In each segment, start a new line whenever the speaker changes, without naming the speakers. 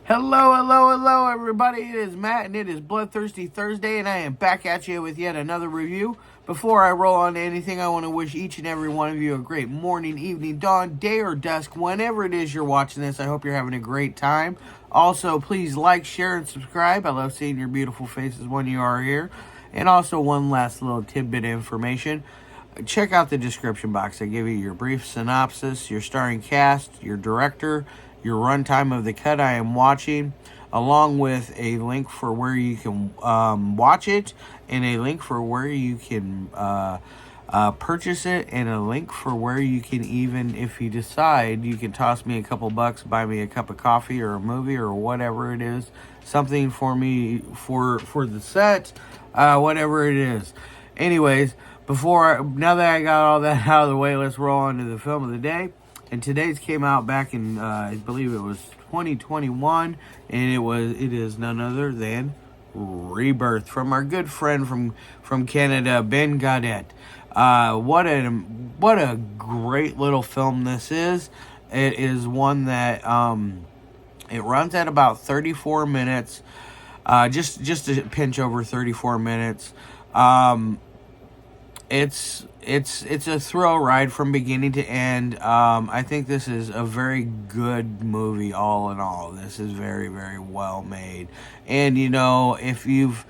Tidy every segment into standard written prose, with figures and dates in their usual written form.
Hello, hello, hello, everybody. It is Matt, and it is Bloodthirsty Thursday, and I am back at you with yet another review. Before I roll on to anything, I want to wish each and every one of you a great morning, evening, dawn, day, or dusk, whenever it is you're watching this. I hope you're having a great time. Also, please like, share, and subscribe. I love seeing your beautiful faces when you are here. And also, one last little tidbit of information. Check out the description box. I give you your brief synopsis, your starring cast, your director, your runtime of the cut I am watching, along with a link for where you can watch it, and a link for where you can purchase it, and a link for where you can even, if you decide, you can toss me a couple bucks, buy me a cup of coffee or a movie or whatever it is, something for me for the set, whatever it is. Anyways, now that I got all that out of the way, let's roll on to the film of the day. And today's came out back in, I believe it was 2021, and it is none other than Rebirth from our good friend from Canada, Ben Gaudet. What a great little film this is. It is one that it runs at about 34 minutes, just a pinch over 34 minutes. It's a thrill ride from beginning to end. I think this is a very good movie all in all. This is very, very well made. And, if you've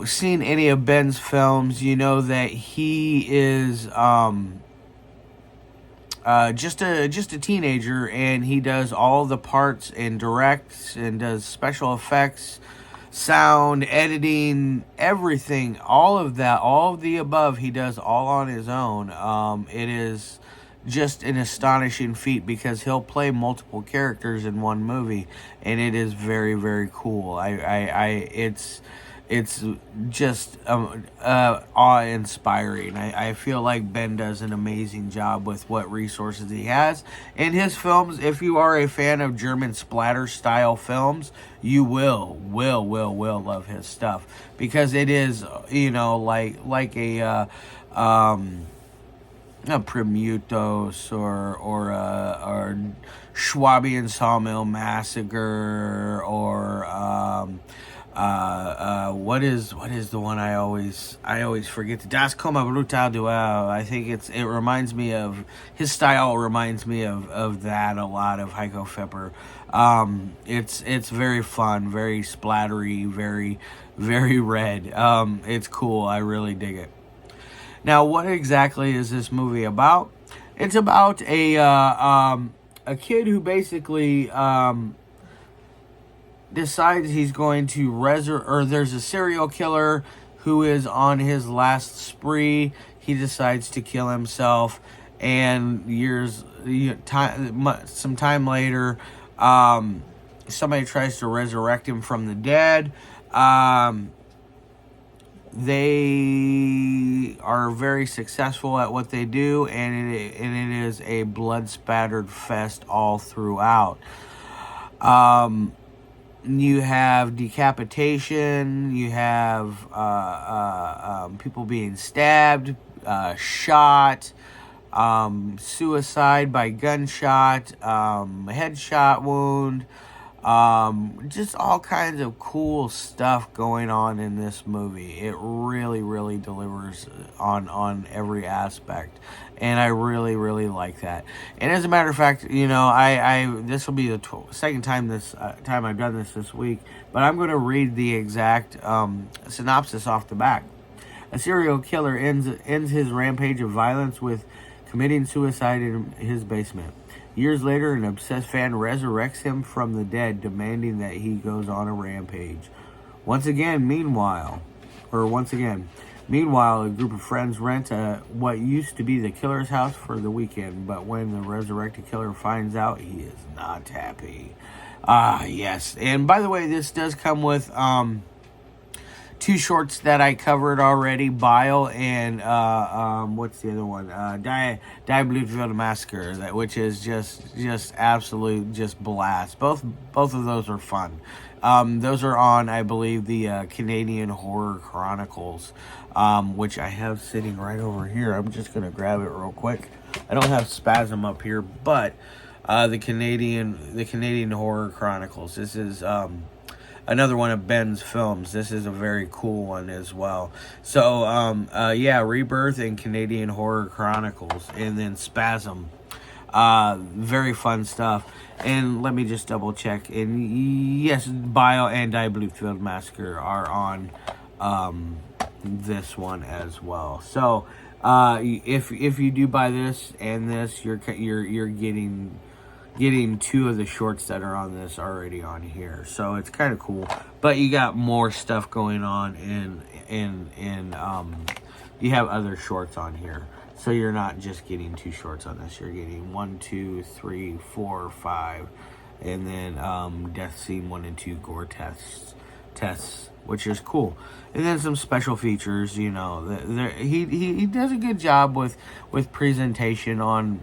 seen any of Ben's films, you know that he is just a teenager, and he does all the parts and directs and does special effects, sound, editing, everything, all of that, all of the above, he does all on his own. It is just an astonishing feat because he'll play multiple characters in one movie, and it is very, very cool. It's just awe-inspiring. I feel like Ben does an amazing job with what resources he has. In his films, if you are a fan of German splatter-style films, you will love his stuff. Because it is, like a Prometheus or Schwabian Sawmill Massacre or what is the one I always forget? Das Coma Brutal Duel. I think it reminds me of his style. Reminds me of that a lot, of Heiko Pfeffer. It's very fun, very splattery, very, very red. It's cool. I really dig it. Now, what exactly is this movie about? It's about a kid who basically decides he's going to there's a serial killer who is on his last spree. He decides to kill himself, and some time later, somebody tries to resurrect him from the dead. They are very successful at what they do, and it is a blood-spattered fest all throughout. You have decapitation, you have people being stabbed, shot, suicide by gunshot, headshot wound, just all kinds of cool stuff going on in this movie. It really, really delivers on every aspect, and I really, really like that. And as a matter of fact, this will be the second time I've done this week, but I'm going to read the exact synopsis off the back. A serial killer ends his rampage of violence with committing suicide in his basement. Years later, an obsessed fan resurrects him from the dead, demanding that he goes on a rampage. Meanwhile, a group of friends rent what used to be the killer's house for the weekend, but when the resurrected killer finds out, he is not happy. Yes. And by the way, this does come with two shorts that I covered already, Bile and what's the other one? Die Blutville Massacre, which is just absolute just blast. Both of those are fun. Those are on, I believe, the Canadian Horror Chronicles, which I have sitting right over here. I'm just gonna grab it real quick. I don't have Spasm up here, but the Canadian Horror Chronicles. This is another one of Ben's films. This is a very cool one as well. So yeah, Rebirth and Canadian Horror Chronicles, and then Spasm. Very fun stuff. And let me just double check. And yes, Bio and Die Bluetfield Massacre are on this one as well. So if you do buy this and this, you're getting two of the shorts that are on this already on here. So it's kind of cool. But you got more stuff going on, and you have other shorts on here. So you're not just getting two shorts on this. You're getting 1, 2, 3, 4, 5, and then Death Scene 1 and 2 gore tests, which is cool. And then some special features. You know, he does a good job with presentation on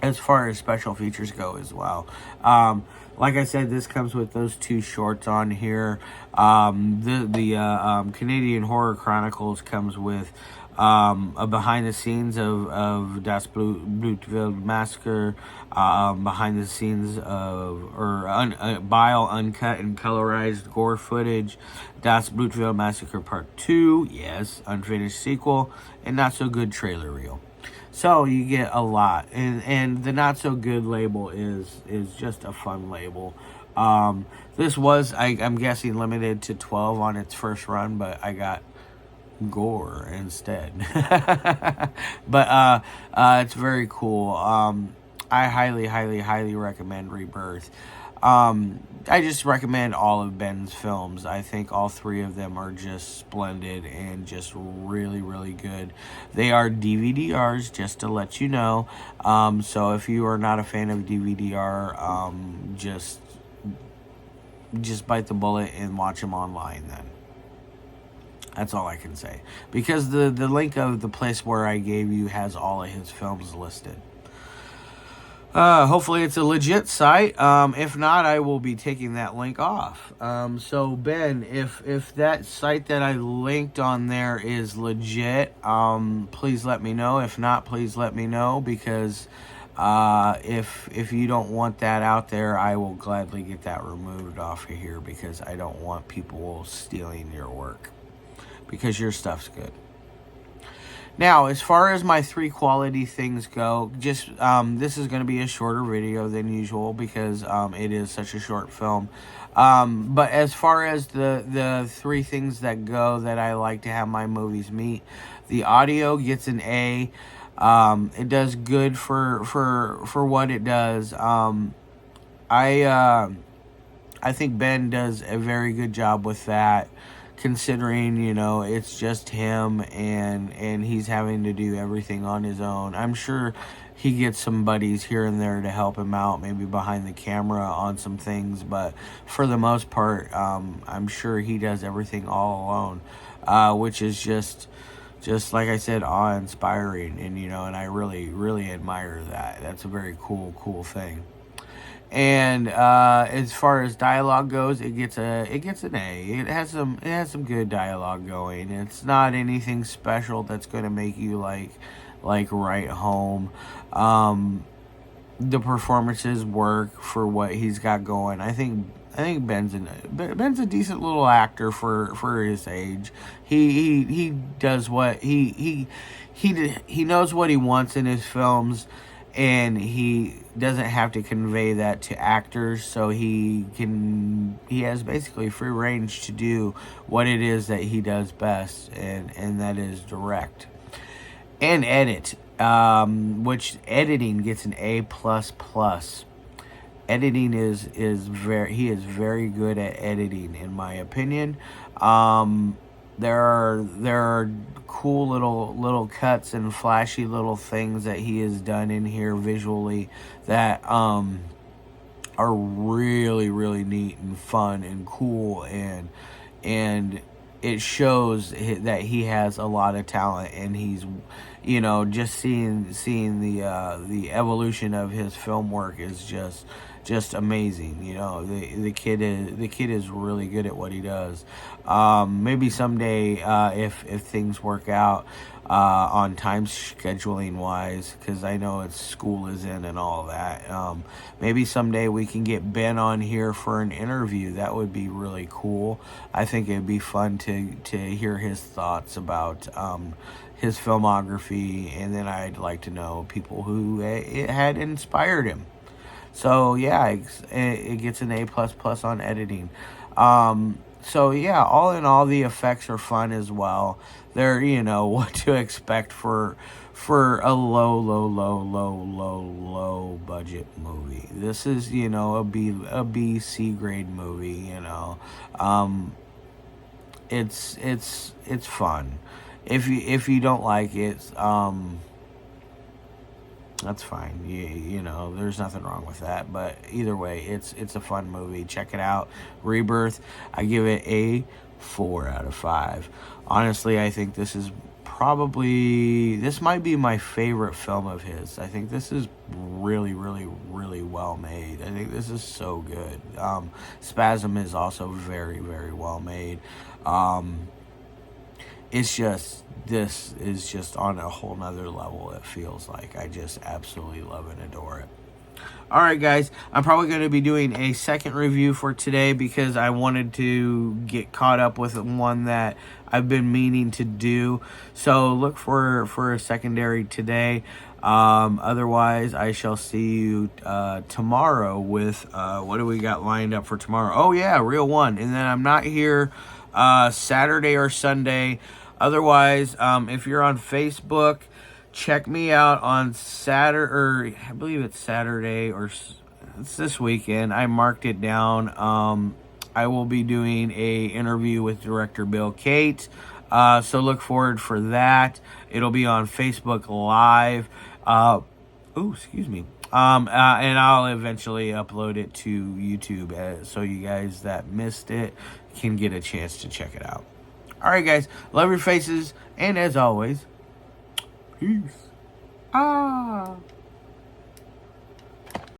as far as special features go as well. Like I said, this comes with those two shorts on here. The Canadian Horror Chronicles comes with a behind the scenes of Das Bluetfield Massacre, behind the scenes of Bile uncut and colorized gore footage, Das Bluetfield Massacre Part 2, yes, unfinished sequel, and not so good trailer reel. So you get a lot, and the not so good label is just a fun label. This was, I'm guessing, limited to 12 on its first run, but I got gore instead. But it's very cool. I highly recommend Rebirth. I just recommend all of Ben's films. I think all three of them are just splendid and just really good. They are DVD-Rs, just to let you know. So if you are not a fan of DVD-R, just bite the bullet and watch them online then. That's all I can say. Because the link of the place where I gave you has all of his films listed. Hopefully it's a legit site. If not, I will be taking that link off. So Ben, if that site that I linked on there is legit, please let me know. If not, please let me know, because if you don't want that out there, I will gladly get that removed off of here, because I don't want people stealing your work, because your stuff's good. Now, as far as my 3 quality things go, just this is going to be a shorter video than usual, because it is such a short film. But as far as the 3 things that go that I like to have my movies meet, the audio gets an A. It does good for what it does. I think Ben does a very good job with that, considering, you know, it's just him and he's having to do everything on his own. I'm sure he gets some buddies here and there to help him out, maybe behind the camera on some things, but for the most part, I'm sure he does everything all alone, which is just like I said, awe-inspiring, and you know, and I really admire that. That's a very cool thing. And as far as dialogue goes, it gets an A. It has some good dialogue going. It's not anything special that's going to make you like right home. The performances work for what he's got going. I think Ben's a decent little actor for his age. He does what he knows what he wants in his films, and he doesn't have to convey that to actors, so he has basically free range to do what it is that he does best, and that is direct and edit, which editing gets an A++. Editing is very good at editing, in my opinion. There are cool little cuts and flashy little things that he has done in here visually that are really neat and fun and cool, and it shows that he has a lot of talent, and he's, you know, just seeing the evolution of his film work is just just amazing. You know, the kid is really good at what he does. Maybe someday, if things work out on time scheduling wise, because I know it's school is in and all that. Maybe someday we can get Ben on here for an interview. That would be really cool. I think it'd be fun to hear his thoughts about his filmography, and then I'd like to know people who it had inspired him. So yeah, it gets an A++ on editing. So yeah, all in all, the effects are fun as well. They're, you know, what to expect for a low budget movie. This is, you know, a B C grade movie. You know, it's fun. If you don't like it, that's fine. You know, there's nothing wrong with that. But either way, it's a fun movie. Check it out. Rebirth. I give it a 4 out of 5. Honestly, I think this might be my favorite film of his. I think this is really well made. I think this is so good. Spasm is also very well made. It's just, this is just on a whole nother level, it feels like. I just absolutely love and adore it. Alright guys, I'm probably going to be doing a second review for today because I wanted to get caught up with one that I've been meaning to do. So look for a secondary today. Otherwise, I shall see you tomorrow with, what do we got lined up for tomorrow? Oh yeah, Real One. And then I'm not here Saturday or Sunday. Otherwise, if you're on Facebook, check me out on Saturday, or I believe it's Saturday, or it's this weekend. I marked it down. I will be doing a interview with director Bill Cates. So look forward for that. It'll be on Facebook Live. Excuse me. And I'll eventually upload it to YouTube so you guys that missed it can get a chance to check it out. Alright guys, love your faces, and as always, peace.